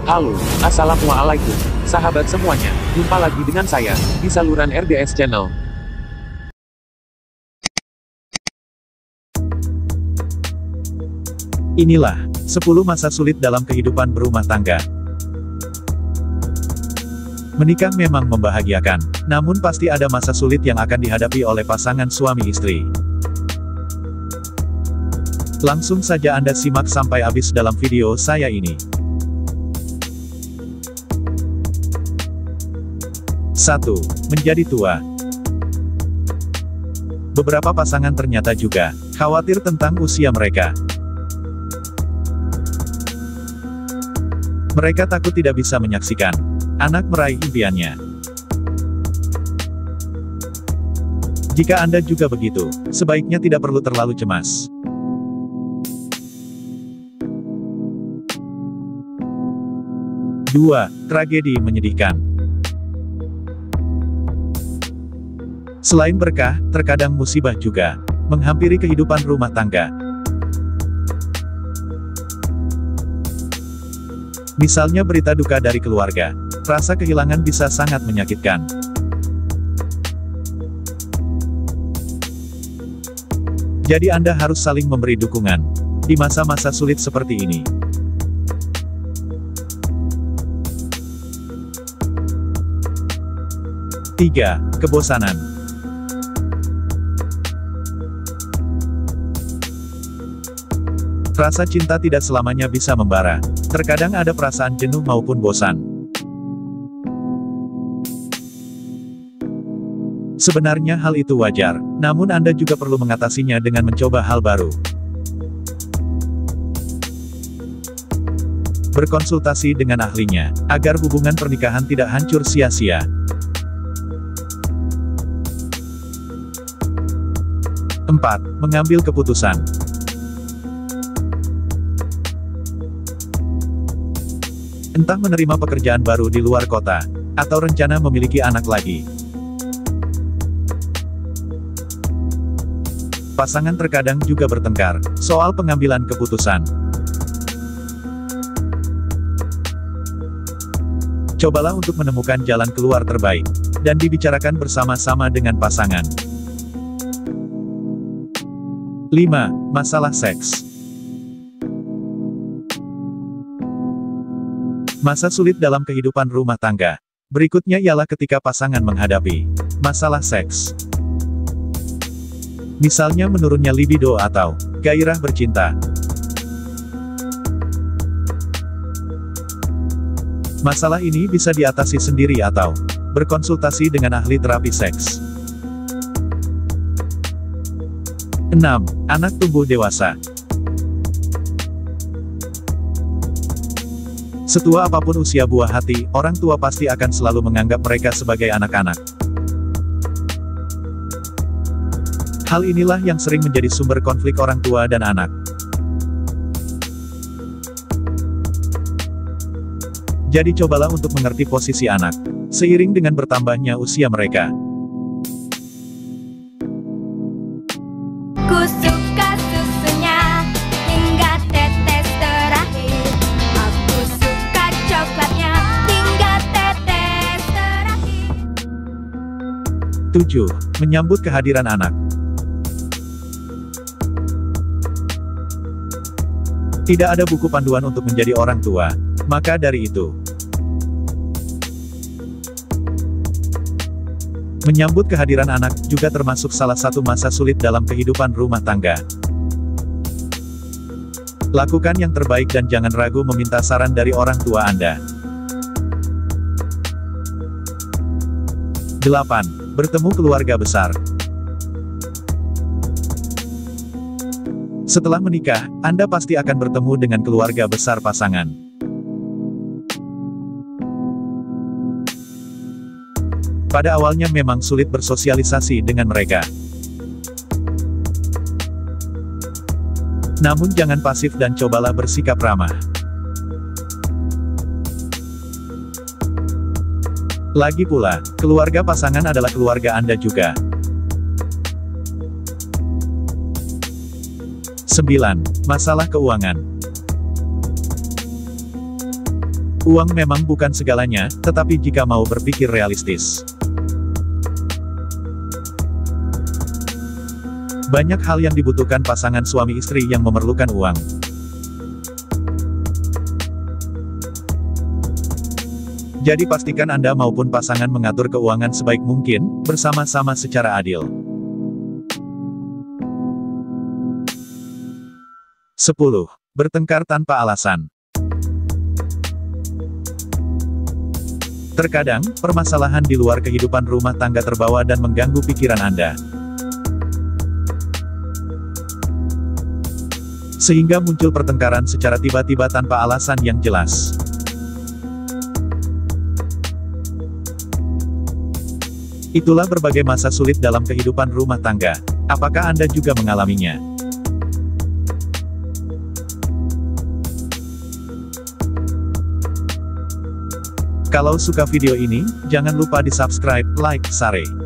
Halo, assalamualaikum, sahabat semuanya. Jumpa lagi dengan saya, di saluran RDS Channel. Inilah 10 masa sulit dalam kehidupan berumah tangga. Menikah memang membahagiakan, namun pasti ada masa sulit yang akan dihadapi oleh pasangan suami istri. Langsung saja Anda simak sampai habis dalam video saya ini. 1. Menjadi tua. Beberapa pasangan ternyata juga khawatir tentang usia mereka. Mereka takut tidak bisa menyaksikan anak meraih impiannya. Jika Anda juga begitu, sebaiknya tidak perlu terlalu cemas. 2. Tragedi menyedihkan. Selain berkah, terkadang musibah juga menghampiri kehidupan rumah tangga. Misalnya berita duka dari keluarga. Rasa kehilangan bisa sangat menyakitkan. Jadi Anda harus saling memberi dukungan di masa-masa sulit seperti ini. 3. Kebosanan. Rasa cinta tidak selamanya bisa membara. Terkadang ada perasaan jenuh maupun bosan. Sebenarnya hal itu wajar, namun Anda juga perlu mengatasinya dengan mencoba hal baru. Berkonsultasi dengan ahlinya, agar hubungan pernikahan tidak hancur sia-sia. 4. Mengambil keputusan. Entah menerima pekerjaan baru di luar kota, atau rencana memiliki anak lagi. Pasangan terkadang juga bertengkar soal pengambilan keputusan. Cobalah untuk menemukan jalan keluar terbaik, dan dibicarakan bersama-sama dengan pasangan. 5. Masalah seks. Masa sulit dalam kehidupan rumah tangga berikutnya ialah ketika pasangan menghadapi masalah seks. Misalnya menurunnya libido atau gairah bercinta. Masalah ini bisa diatasi sendiri atau berkonsultasi dengan ahli terapi seks. 6. Anak tumbuh dewasa. Setua apapun usia buah hati, orang tua pasti akan selalu menganggap mereka sebagai anak-anak. Hal inilah yang sering menjadi sumber konflik orang tua dan anak. Jadi cobalah untuk mengerti posisi anak, seiring dengan bertambahnya usia mereka. Ku suka susunya hingga tetes terakhir. Aku suka coklatnya hingga tetes terakhir. 7. Menyambut kehadiran anak. Tidak ada buku panduan untuk menjadi orang tua, maka dari itu, menyambut kehadiran anak juga termasuk salah satu masa sulit dalam kehidupan rumah tangga. Lakukan yang terbaik dan jangan ragu meminta saran dari orang tua Anda. 8. Bertemu keluarga besar. Setelah menikah, Anda pasti akan bertemu dengan keluarga besar pasangan. Pada awalnya memang sulit bersosialisasi dengan mereka. Namun jangan pasif dan cobalah bersikap ramah. Lagi pula, keluarga pasangan adalah keluarga Anda juga. 9. Masalah keuangan. Uang memang bukan segalanya, tetapi jika mau berpikir realistis. Banyak hal yang dibutuhkan pasangan suami istri yang memerlukan uang. Jadi pastikan Anda maupun pasangan mengatur keuangan sebaik mungkin, bersama-sama secara adil. 10. Bertengkar tanpa alasan. Terkadang, permasalahan di luar kehidupan rumah tangga terbawa dan mengganggu pikiran Anda. Sehingga muncul pertengkaran secara tiba-tiba tanpa alasan yang jelas. Itulah berbagai masa sulit dalam kehidupan rumah tangga. Apakah Anda juga mengalaminya? Kalau suka video ini, jangan lupa di subscribe, like, share.